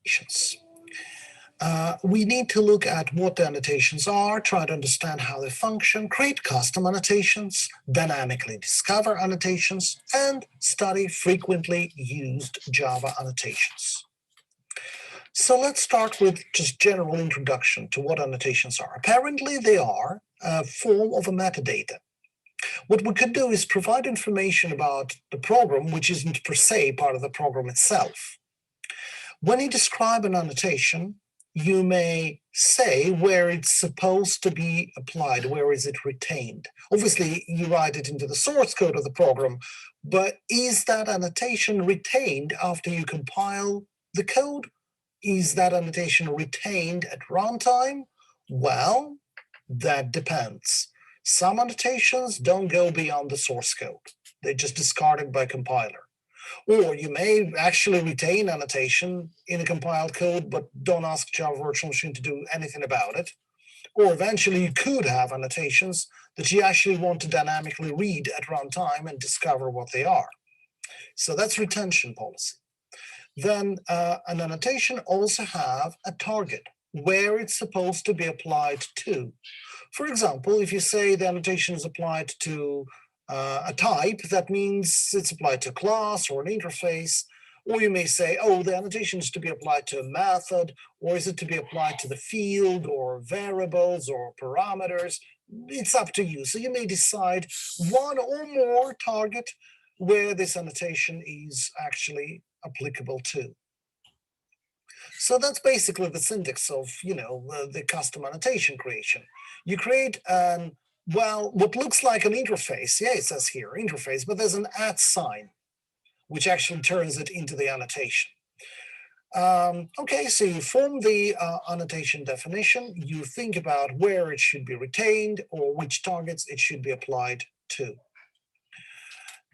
annotations. We need to look at what the annotations are, try to understand how they function, create custom annotations, dynamically discover annotations, and study frequently used Java annotations. So let's start with just general introduction to what annotations are. Apparently, they are a form of a metadata. What we could do is provide information about the program, which isn't per se part of the program itself. When you describe an annotation, you may say where it's supposed to be applied, where is it retained. Obviously, you write it into the source code of the program, but is that annotation retained after you compile the code? Is that annotation retained at runtime? Well, that depends. Some annotations don't go beyond the source code. They're just discarded by compiler. Or you may actually retain annotation in a compiled code, but don't ask Java Virtual Machine to do anything about it. Or eventually you could have annotations that you actually want to dynamically read at runtime and discover what they are. So that's retention policy. Then an annotation also have a target, where it's supposed to be applied to. For example, if you say the annotation is applied to a type, that means it's applied to a class or an interface. Or you may say, oh, the annotation is to be applied to a method, or is it to be applied to the field or variables or parameters? It's up to you. So you may decide one or more target where this annotation is actually applicable to. So that's basically the syntax of, the custom annotation creation. You create what looks like an interface. Yeah, it says here interface, but there's an @ sign, which actually turns it into the annotation. Okay, so you form the annotation definition. You think about where it should be retained or which targets it should be applied to.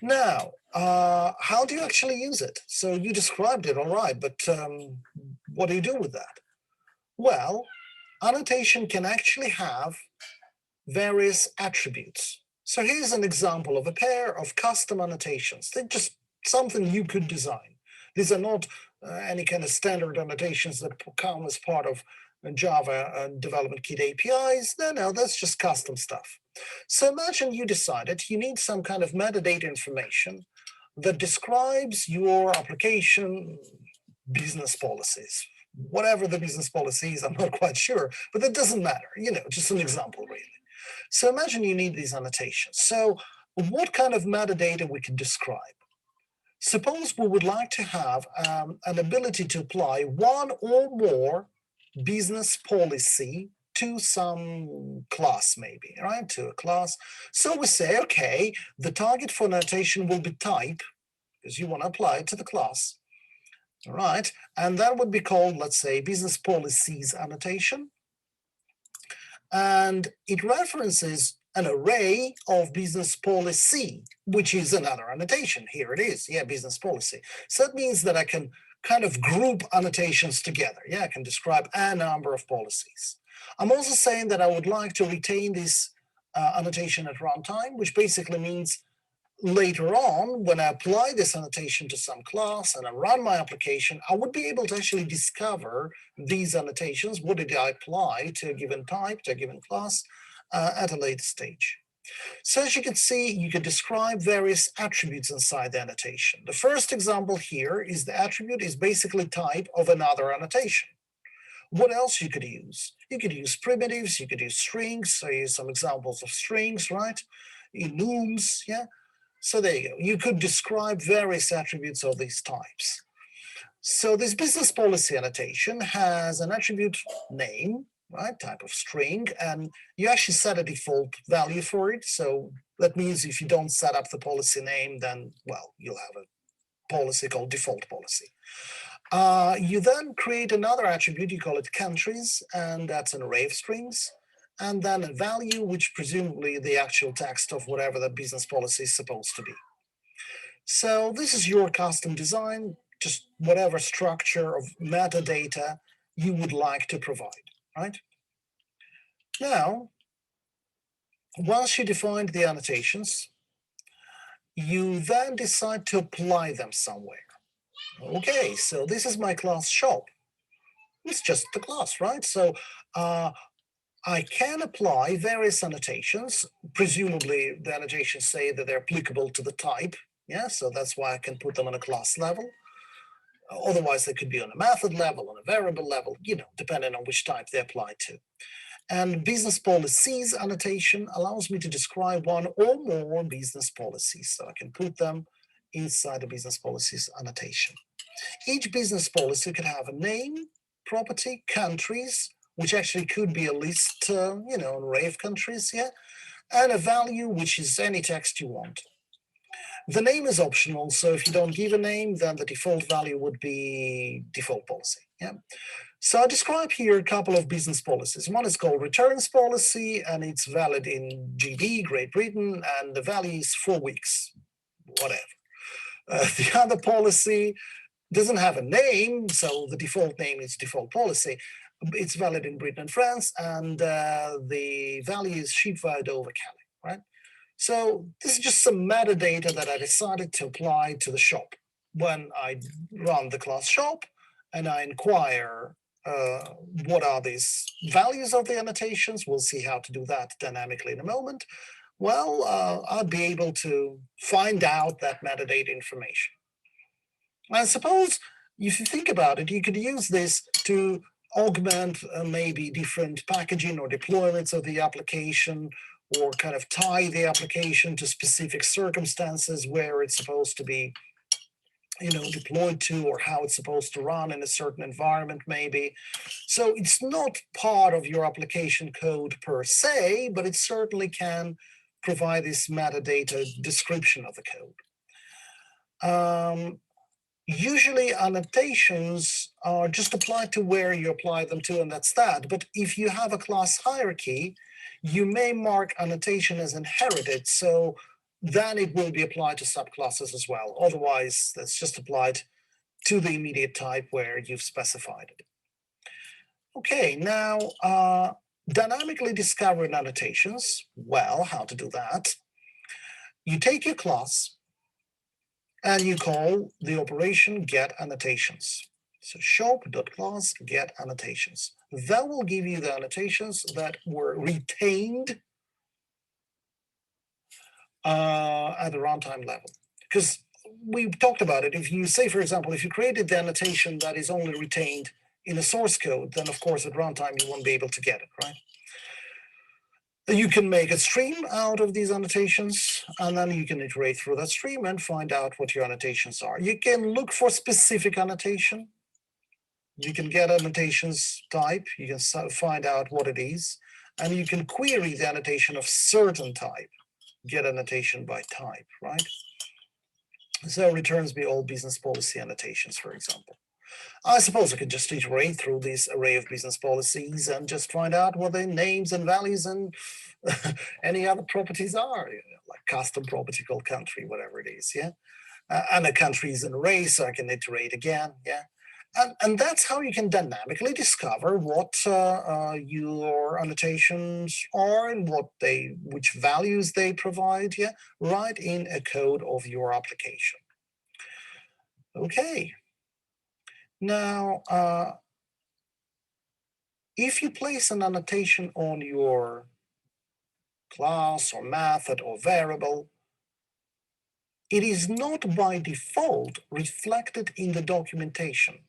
Now, how do you actually use it? So you described it, all right, but what do you do with that? Well, annotation can actually have various attributes. So here's an example of a pair of custom annotations. They're just something you could design. These are not any kind of standard annotations that come as part of Java Development Kit APIs. No, that's just custom stuff. So imagine you decided you need some kind of metadata information that describes your application business policies. Whatever the business policy is, I'm not quite sure, but that doesn't matter, just an example really. So imagine you need these annotations. So what kind of metadata we can describe? Suppose we would like to have an ability to apply one or more business policy to some class, maybe, right? To a class. So we say, okay, the target for annotation will be type, because you want to apply it to the class. All right, and that would be called, let's say, business policies annotation. And it references an array of business policy, which is another annotation. Here it is, business policy. So that means that I can kind of group annotations together. I can describe a number of policies. I'm also saying that I would like to retain this annotation at runtime, which basically means later on, when I apply this annotation to some class and I run my application, I would be able to actually discover these annotations. What did I apply to a given type, to a given class at a later stage? So as you can see, you can describe various attributes inside the annotation. The first example here is the attribute is basically type of another annotation. What else you could use? You could use primitives, you could use strings. So here's some examples of strings, right? Enums, So there you go. You could describe various attributes of these types. So this business policy annotation has an attribute name, right, type of string, and you actually set a default value for it. So that means if you don't set up the policy name, then, well, you'll have a policy called default policy. You then create another attribute, you call it countries, and that's an array of strings. And then a value, which presumably the actual text of whatever the business policy is supposed to be. So this is your custom design, just whatever structure of metadata you would like to provide, right? Now, once you defined the annotations, you then decide to apply them somewhere. Okay, so this is my class shop. It's just the class, right? So I can apply various annotations. Presumably, the annotations say that they're applicable to the type. Yeah, so that's why I can put them on a class level. Otherwise, they could be on a method level, on a variable level, depending on which type they apply to. And business policies annotation allows me to describe one or more business policies. So I can put them inside the business policies annotation. Each business policy could have a name, property, countries, which actually could be a list, an array of countries, yeah, and a value, which is any text you want. The name is optional, so if you don't give a name, then the default value would be default policy, yeah. So I describe here a couple of business policies. One is called returns policy, and it's valid in GB, Great Britain, and the value is 4 weeks, whatever. The other policy doesn't have a name, so the default name is default policy. It's valid in Britain and France, and the value is sheep-wide over Calais, right? So this is just some metadata that I decided to apply to the shop. When I run the class shop and I inquire what are these values of the annotations, we'll see how to do that dynamically in a moment. Well, I'll be able to find out that metadata information. I suppose if you think about it, you could use this to augment maybe different packaging or deployments of the application, or kind of tie the application to specific circumstances where it's supposed to be deployed to, or how it's supposed to run in a certain environment maybe. So it's not part of your application code per se, but it certainly can provide this metadata description of the code. Usually annotations are just applied to where you apply them to, and that's that. But if you have a class hierarchy, you may mark annotation as inherited, so then it will be applied to subclasses as well. Otherwise, that's just applied to the immediate type where you've specified it. Okay, now dynamically discovering annotations. Well, how to do that? You take your class and you call the operation get annotations. So shop.class get annotations. That will give you the annotations that were retained at the runtime level. Because we talked about it. If you say, for example, if you created the annotation that is only retained in a source code, then of course at runtime you won't be able to get it, right? You can make a stream out of these annotations, and then you can iterate through that stream and find out what your annotations are. You can look for specific annotation. You can get annotations type. You can find out what it is, and you can query the annotation of certain type. Get annotation by type, right? So returns me all business policy annotations, for example. I suppose I could just iterate through this array of business policies and just find out what their names and values and any other properties are, like custom property called country, whatever it is, yeah? And a country is an array, so I can iterate again, yeah? And that's how you can dynamically discover what your annotations are and which values they provide, yeah, right in a code of your application. Okay. Now, if you place an annotation on your class or method or variable, it is not by default reflected in the documentation.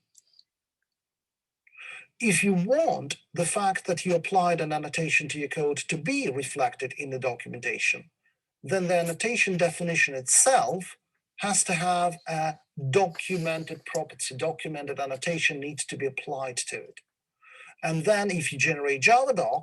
If you want the fact that you applied an annotation to your code to be reflected in the documentation, then the annotation definition itself has to have a documented property. Documented annotation needs to be applied to it. And then if you generate JavaDoc,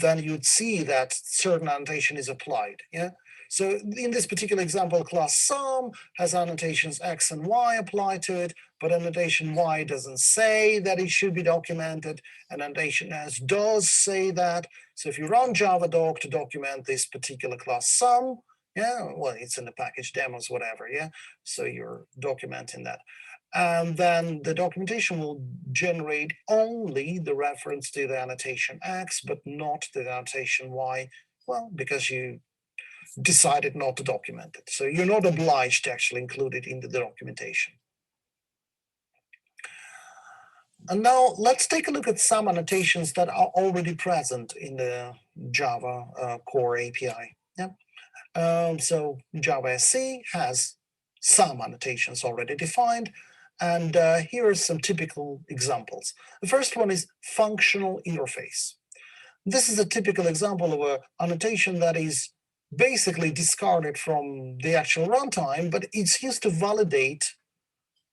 then you'd see that certain annotation is applied. Yeah. So in this particular example, class sum has annotations X and Y applied to it, but annotation Y doesn't say that it should be documented, and annotation S does say that. So if you run JavaDoc to document this particular class sum, yeah, well, it's in the package demos, whatever, yeah. So you're documenting that. And then the documentation will generate only the reference to the annotation X, but not the annotation Y, well, because you decided not to document it. So you're not obliged to actually include it in the documentation. And now let's take a look at some annotations that are already present in the Java core API. Yeah. So Java SE has some annotations already defined, and here are some typical examples. The first one is functional interface. This is a typical example of an annotation that is basically discarded from the actual runtime, but it's used to validate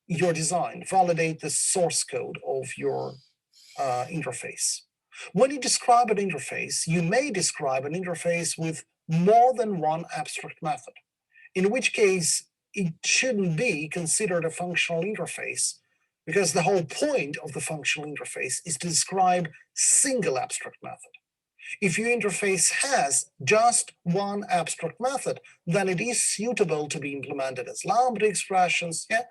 your design, validate the source code of your interface. When you describe an interface, you may describe an interface with more than one abstract method, in which case it shouldn't be considered a functional interface, because the whole point of the functional interface is to describe single abstract method. If your interface has just one abstract method, then it is suitable to be implemented as Lambda expressions. Yeah,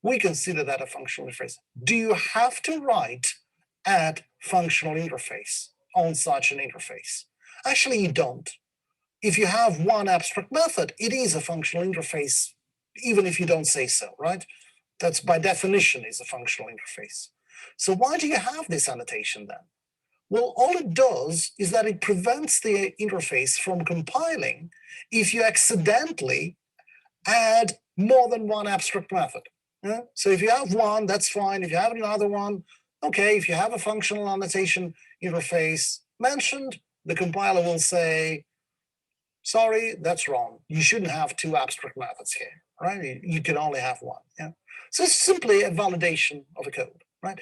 we consider that a functional interface. Do you have to write add functional interface on such an interface? Actually, you don't. If you have one abstract method, it is a functional interface, even if you don't say so, right? That's by definition is a functional interface. So why do you have this annotation then? Well, all it does is that it prevents the interface from compiling if you accidentally add more than one abstract method. Yeah? So if you have one, that's fine. If you have another one, okay. If you have a functional annotation interface mentioned, the compiler will say, sorry, that's wrong. You shouldn't have two abstract methods here, right? You can only have one. Yeah. So it's simply a validation of a code, right?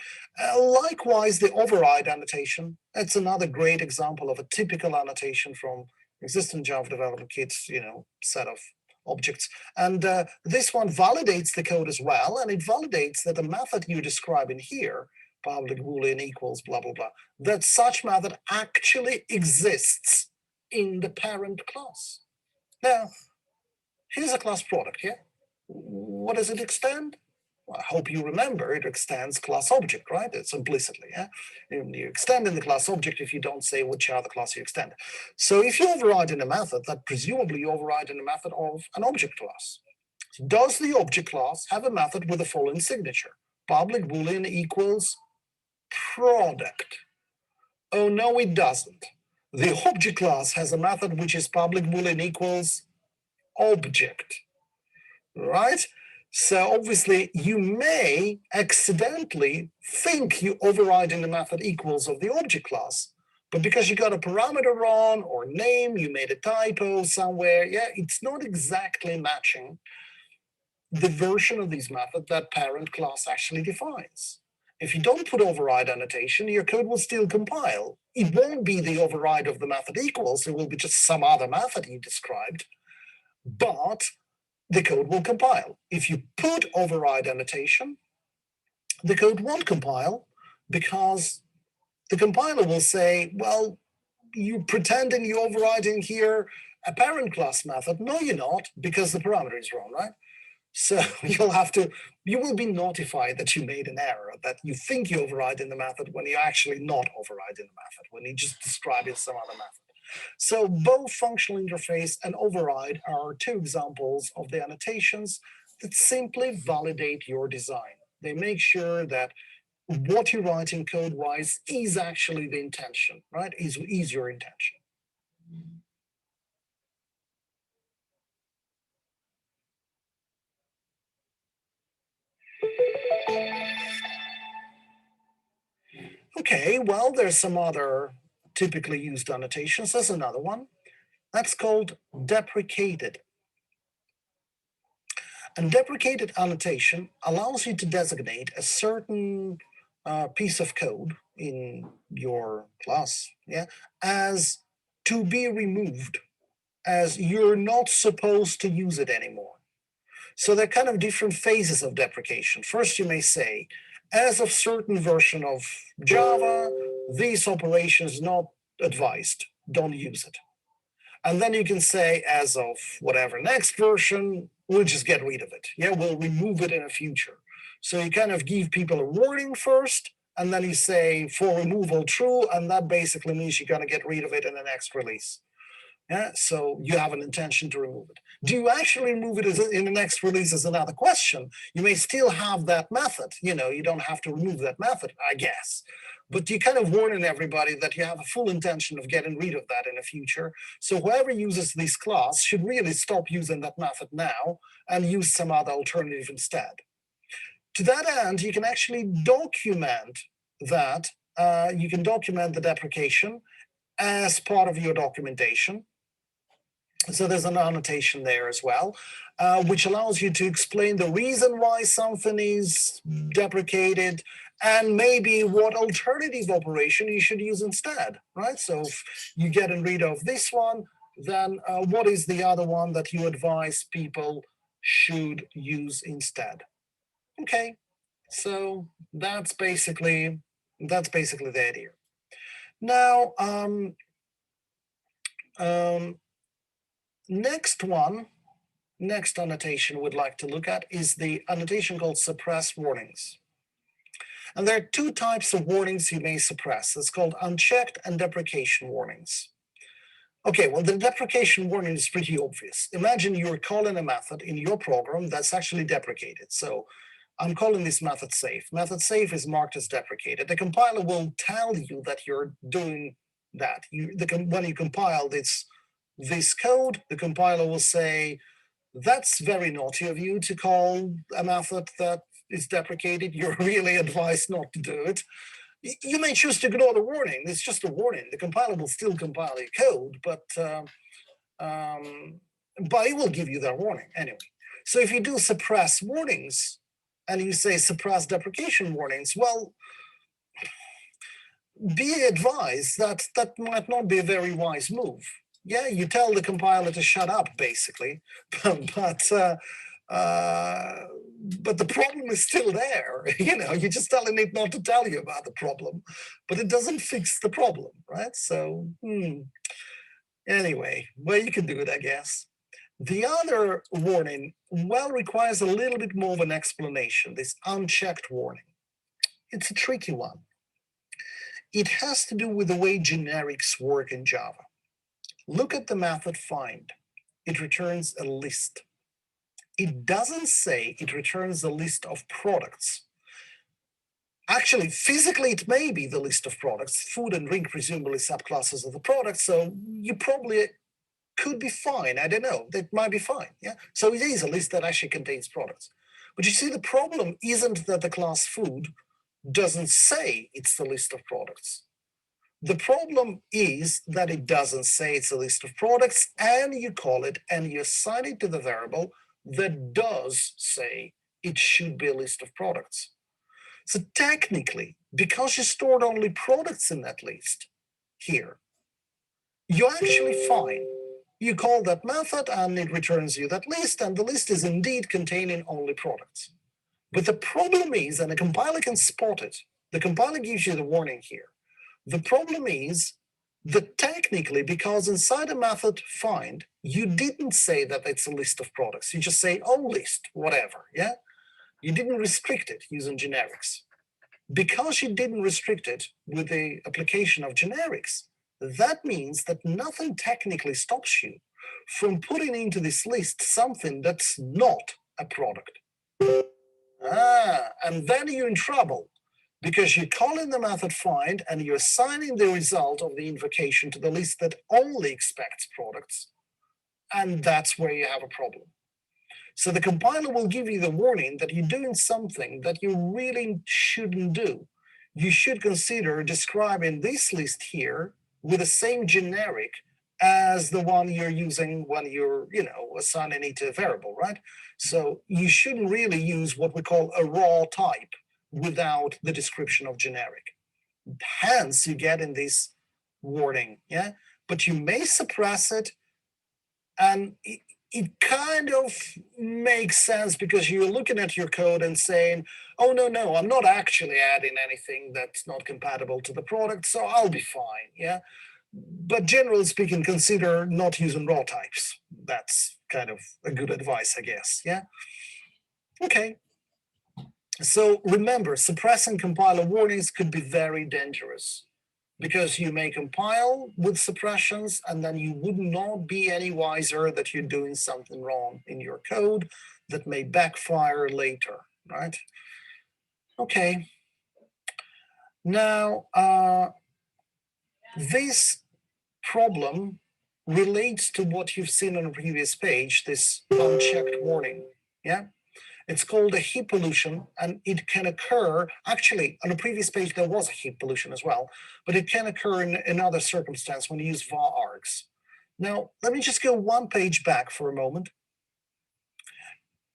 Likewise, the override annotation, that's another great example of a typical annotation from existing Java development kits, set of objects. And this one validates the code as well, and it validates that the method you describe in here, public boolean equals blah, blah, blah, that such method actually exists in the parent class. Now, here's a class product here. What does it extend? Well, I hope you remember it extends class object, right? It's implicitly, yeah? You extend in the class object if you don't say which other class you extend. So if you override in a method, that presumably you override in a method of an object class. Does the object class have a method with the following signature? Public boolean equals product. Oh, no, it doesn't. The object class has a method which is public boolean equals object, right? So obviously you may accidentally think you override in the method equals of the object class, but because you got a parameter wrong or name, you made a typo somewhere, yeah, it's not exactly matching the version of this method that parent class actually defines. If you don't put override annotation, your code will still compile. It won't be the override of the method equals, it will be just some other method you described, but the code will compile. If you put override annotation, the code won't compile because the compiler will say, well, you pretending you're overriding here a parent class method. No, you're not, because the parameter is wrong, right? So you will be notified that you made an error, that you think you override in the method when you're actually not overriding the method, when you just describe it some other method. So both functional interface and override are two examples of the annotations that simply validate your design. They make sure that what you're writing code-wise is actually the intention, right? Is your intention. Okay, well, there's some other typically used annotations. There's another one. That's called deprecated. And deprecated annotation allows you to designate a certain piece of code in your class, yeah, as to be removed, as you're not supposed to use it anymore. So there are kind of different phases of deprecation. First, you may say, as of certain version of Java, this operation is not advised, don't use it. And then you can say, as of whatever next version, we'll just get rid of it. Yeah, we'll remove it in the future. So you kind of give people a warning first, and then you say for removal true, and that basically means you're going to get rid of it in the next release. Yeah, so you have an intention to remove it. Do you actually remove it in the next release is another question. You may still have that method. You don't have to remove that method, I guess. But you kind of warning everybody that you have a full intention of getting rid of that in the future. So whoever uses this class should really stop using that method now and use some other alternative instead. To that end, you can actually document that. You can document the deprecation as part of your documentation. So there's an annotation there as well, which allows you to explain the reason why something is deprecated and maybe what alternative operation you should use instead, right? So if you're getting rid of this one, then what is the other one that you advise people should use instead? Okay, so that's basically the idea. Now, next annotation we'd like to look at is the annotation called suppress warnings. And there are two types of warnings you may suppress. It's called unchecked and deprecation warnings. Okay, well, the deprecation warning is pretty obvious. Imagine you're calling a method in your program that's actually deprecated. So I'm calling this method safe. Method safe is marked as deprecated. The compiler will tell you that you're doing that. When you compile this code, the compiler will say, that's very naughty of you to call a method that is deprecated. You're really advised not to do it. You may choose to ignore the warning. It's just a warning. The compiler will still compile your code, but it will give you that warning anyway. So if you do suppress warnings and you say suppress deprecation warnings, well, be advised that that might not be a very wise move. Yeah, you tell the compiler to shut up, basically, but the problem is still there. You're just telling it not to tell you about the problem, but it doesn't fix the problem, right? So anyway, well, you can do it, I guess. The other warning, well, requires a little bit more of an explanation, this unchecked warning. It's a tricky one. It has to do with the way generics work in Java. Look at the method find. It returns a list. It doesn't say it returns a list of products. Actually, physically, it may be the list of products. Food and drink, presumably subclasses of the product. So you probably could be fine. I don't know. That might be fine. Yeah. So it is a list that actually contains products. But you see, the problem isn't that the class food doesn't say it's the list of products. The problem is that it doesn't say it's a list of products, and you call it and you assign it to the variable that does say it should be a list of products. So technically, because you stored only products in that list here, you're actually fine. You call that method and it returns you that list, and the list is indeed containing only products. But the problem is, and the compiler can spot it, the compiler gives you the warning here. The problem is that technically, because inside a method find, you didn't say that it's a list of products. You just say, oh, list, whatever, yeah? You didn't restrict it using generics. Because you didn't restrict it with the application of generics, that means that nothing technically stops you from putting into this list something that's not a product. And then you're in trouble, because you're calling the method find and you're assigning the result of the invocation to the list that only expects products. And that's where you have a problem. So the compiler will give you the warning that you're doing something that you really shouldn't do. You should consider describing this list here with the same generic as the one you're using when you're, assigning it to a variable, right? So you shouldn't really use what we call a raw type without the description of generic. Hence, you get in this warning, yeah? But you may suppress it, and it kind of makes sense because you're looking at your code and saying, oh, no, I'm not actually adding anything that's not compatible to the product, so I'll be fine, yeah? But generally speaking, consider not using raw types. That's kind of a good advice, I guess, yeah? Okay. So remember, suppressing compiler warnings could be very dangerous. because you may compile with suppressions and then you would not be any wiser that you're doing something wrong in your code that may backfire later, right? Okay. Now, this problem relates to what you've seen on the previous page, this unchecked warning, yeah? It's called a heap pollution, and it can occur, actually, on the previous page there was a heap pollution as well, but it can occur in another circumstance when you use var args. Now, let me just go one page back for a moment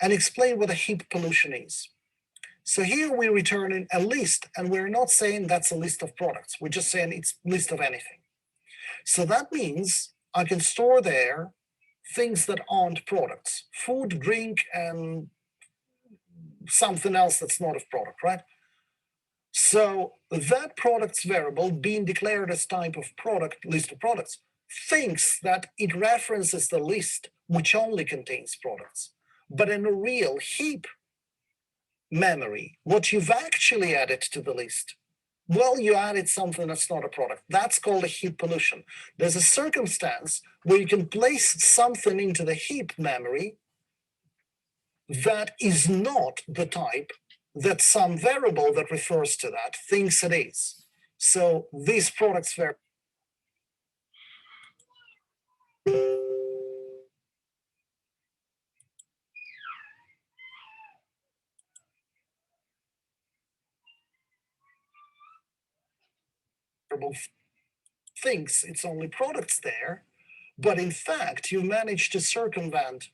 and explain what a heap pollution is. So here we're returning a list, and we're not saying that's a list of products. We're just saying it's a list of anything. So that means I can store there things that aren't products, food, drink, and something else that's not a product, right? So that products variable being declared as type of product, list of products, thinks that it references the list which only contains products. But in a real heap memory, what you've actually added to the list, well, you added something that's not a product. That's called a heap pollution. There's a circumstance where you can place something into the heap memory that is not the type that some variable that refers to that thinks it is. So these products variable thinks it's only products there, but in fact you managed to circumvent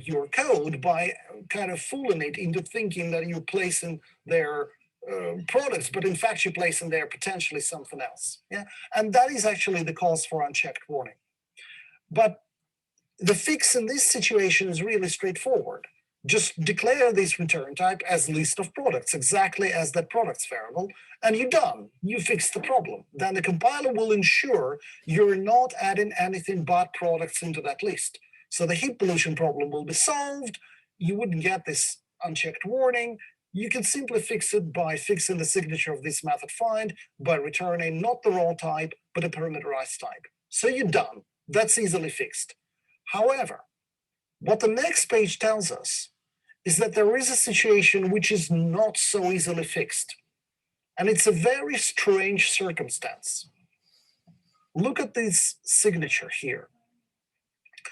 your code by kind of fooling it into thinking that you're placing their products, but in fact you're placing there potentially something else. Yeah, and that is actually the cause for unchecked warning. But the fix in this situation is really straightforward. Just declare this return type as list of products, exactly as that products variable, and you're done. You fixed the problem. Then the compiler will ensure you're not adding anything but products into that list. So the heap pollution problem will be solved. You wouldn't get this unchecked warning. You can simply fix it by fixing the signature of this method find by returning not the raw type, but a parameterized type. So you're done. That's easily fixed. However, what the next page tells us is that there is a situation which is not so easily fixed. And it's a very strange circumstance. Look at this signature here.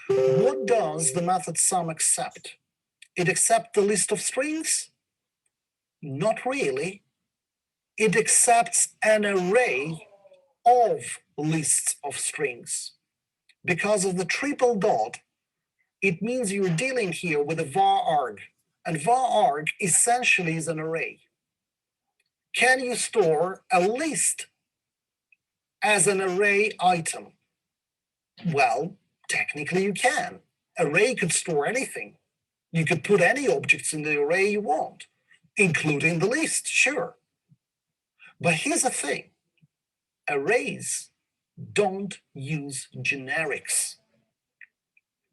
What does the method sum accept? It accepts the list of strings? Not really. It accepts an array of lists of strings. Because of the triple dot, it means you're dealing here with a var arg, and var arg essentially is an array. Can you store a list as an array item? Well, technically you can. Array could store anything. You could put any objects in the array you want, including the list, sure. But here's the thing. Arrays don't use generics.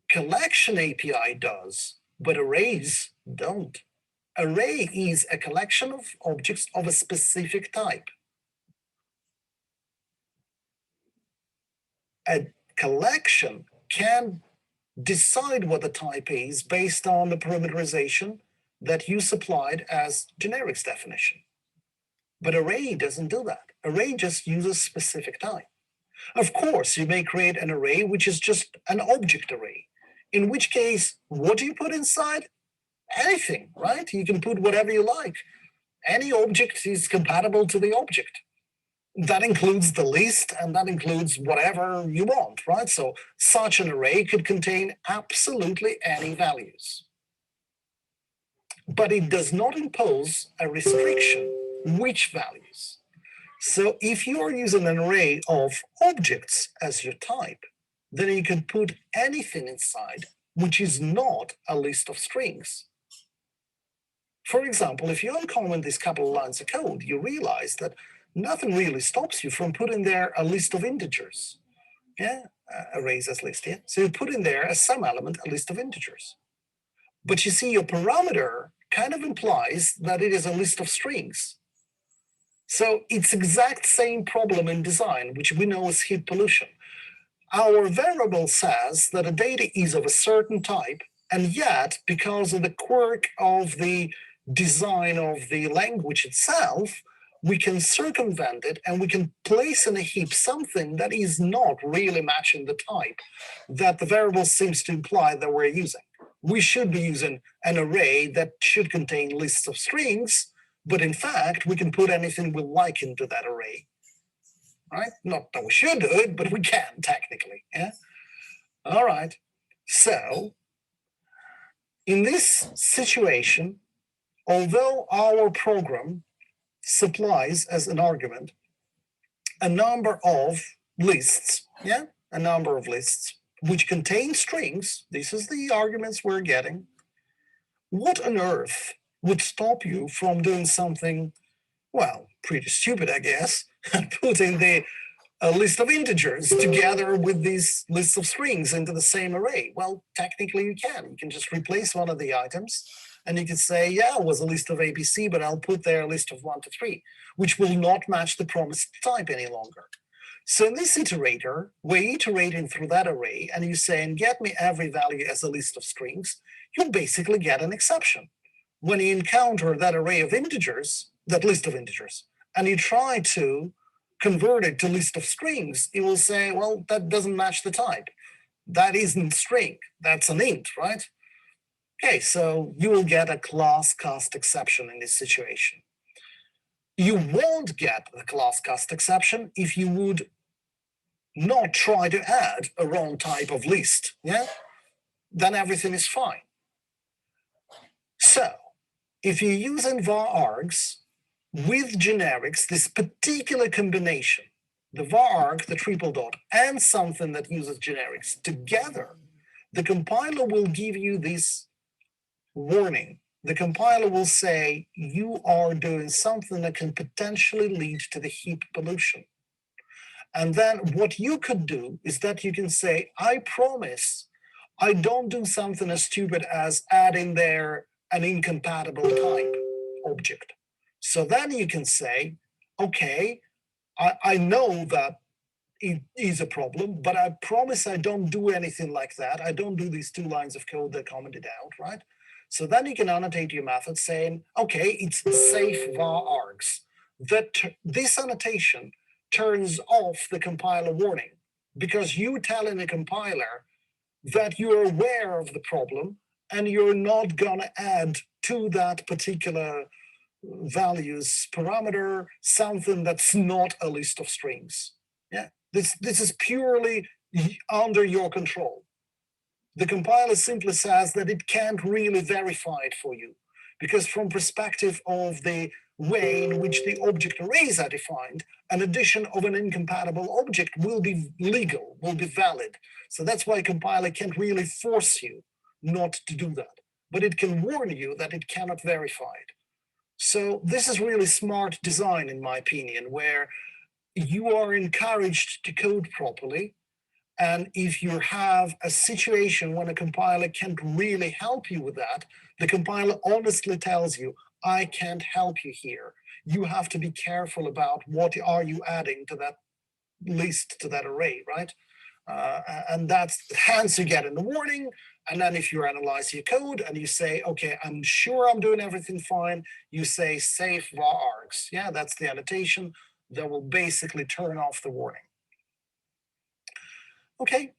Collection API does, but arrays don't. Array is a collection of objects of a specific type. A collection can decide what the type is based on the parameterization that you supplied as generics definition. But array doesn't do that. Array just uses specific type. Of course, you may create an array which is just an object array, in which case, what do you put inside? Anything, right? You can put whatever you like. Any object is compatible to the object. That includes the list, and that includes whatever you want, right? So such an array could contain absolutely any values. But it does not impose a restriction, which values. So if you are using an array of objects as your type, then you can put anything inside which is not a list of strings. For example, if you uncomment this couple of lines of code, you realize that nothing really stops you from putting there a list of integers. Yeah, arrays as list, yeah. So you put in there as some element a list of integers. But you see, your parameter kind of implies that it is a list of strings. So it's exact same problem in design, which we know is heat pollution. Our variable says that a data is of a certain type, and yet, because of the quirk of the design of the language itself, we can circumvent it and we can place in a heap something that is not really matching the type that the variable seems to imply that we're using. We should be using an array that should contain lists of strings, but in fact, we can put anything we like into that array. Right? Not that we should do it, but we can technically. Yeah. All right. So in this situation, although our program supplies as an argument a number of lists, yeah, a number of lists which contain strings, this is the arguments we're getting. What on earth would stop you from doing something, well, pretty stupid, I guess, putting a list of integers together with these lists of strings into the same array? Well, technically you can. You can just replace one of the items and you can say, yeah, it was a list of ABC, but I'll put there a list of 1 to 3, which will not match the promised type any longer. So in this iterator, we're iterating through that array and you say, and get me every value as a list of strings, you basically get an exception. When you encounter that array of integers, that list of integers, and you try to convert it to list of strings, it will say, well, that doesn't match the type. That isn't string, that's an int, right? Okay, so you will get a class cast exception in this situation. You won't get the class cast exception if you would not try to add a wrong type of list, yeah? Then everything is fine. So if you're using var args with generics, this particular combination, the var arg, the triple dot, and something that uses generics together, the compiler will give you this warning. The compiler will say, you are doing something that can potentially lead to the heap pollution. And then what you could do is that you can say, I promise I don't do something as stupid as adding there an incompatible type object. So then you can say, okay, I know that it is a problem, but I promise I don't do anything like that. I don't do these 2 lines of code that commented out, right? So then you can annotate your method saying, okay, it's safe var args. This annotation turns off the compiler warning because you telling the compiler that you're aware of the problem and you're not gonna add to that particular values parameter something that's not a list of strings. Yeah, this is purely under your control. The compiler simply says that it can't really verify it for you because from perspective of the way in which the object arrays are defined, an addition of an incompatible object will be legal, will be valid. So that's why a compiler can't really force you not to do that, but it can warn you that it cannot verify it. So this is really smart design, in my opinion, where you are encouraged to code properly. And if you have a situation when a compiler can't really help you with that, the compiler honestly tells you, I can't help you here. You have to be careful about what are you adding to that list, to that array, right? And that's hence you get in the warning. And then if you analyze your code and you say, okay, I'm sure I'm doing everything fine, you say safe var args. Yeah, that's the annotation that will basically turn off the warning. Okay,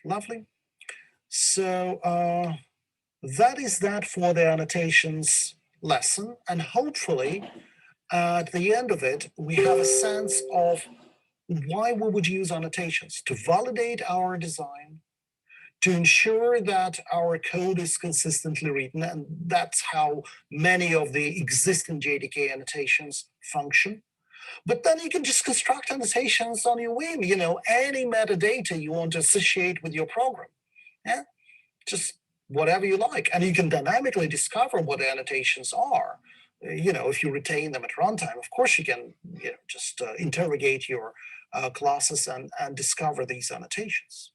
lovely. So that is that for the annotations lesson. And hopefully at the end of it, we have a sense of why we would use annotations: to validate our design, to ensure that our code is consistently written, and that's how many of the existing JDK annotations function. But then you can just construct annotations on your whim, any metadata you want to associate with your program. Yeah, just whatever you like. And you can dynamically discover what the annotations are. If you retain them at runtime, of course you can just interrogate your classes and discover these annotations.